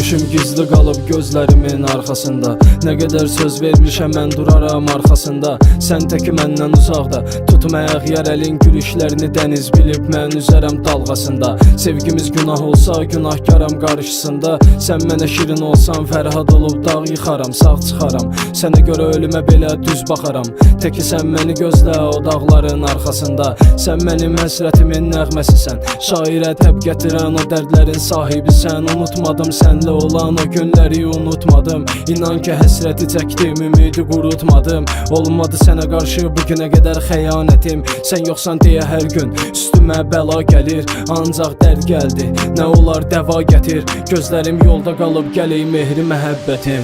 Gülüşüm gizli qalıb gözlərimin arxasında. Nə qədər söz vermişəm mən duraram arxasında. Sən təki məndən uzaqda, tutmayaq yar əlin gülüşlərini. Dəniz bilib mən üzərəm dalğasında. Sevgimiz günah olsa günahkaram qarşısında. Sən mənə şirin olsan Fərhad olub dağ yıxaram, sağ çıxaram. Sənə görə ölümə belə düz baxaram. Təki sən məni gözlə o dağların arxasında. Sən mənim həsrətimin nəğməsisən, şairə təb gətirən o dərdlərin sahibisən. Unutmadım sənlə olan o günləri, unutmadım. İnan ki həsrəti çəkdim, ümidi qurutmadım. Olmadı sənə qarşı bugünə qədər xəyanətim. Sən yoxsan deyə hər gün üstümə bəla gəlir. Ancaq dərd gəldi, nə olar dəva gətir. Gözlərim yolda qalıb gələk mehri məhəbbətim.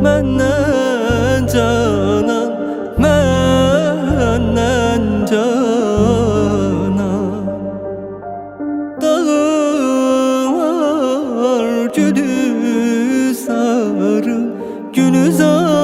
Məndən canan, məndən canan. Dağlar gülü sarı, gülü sarı.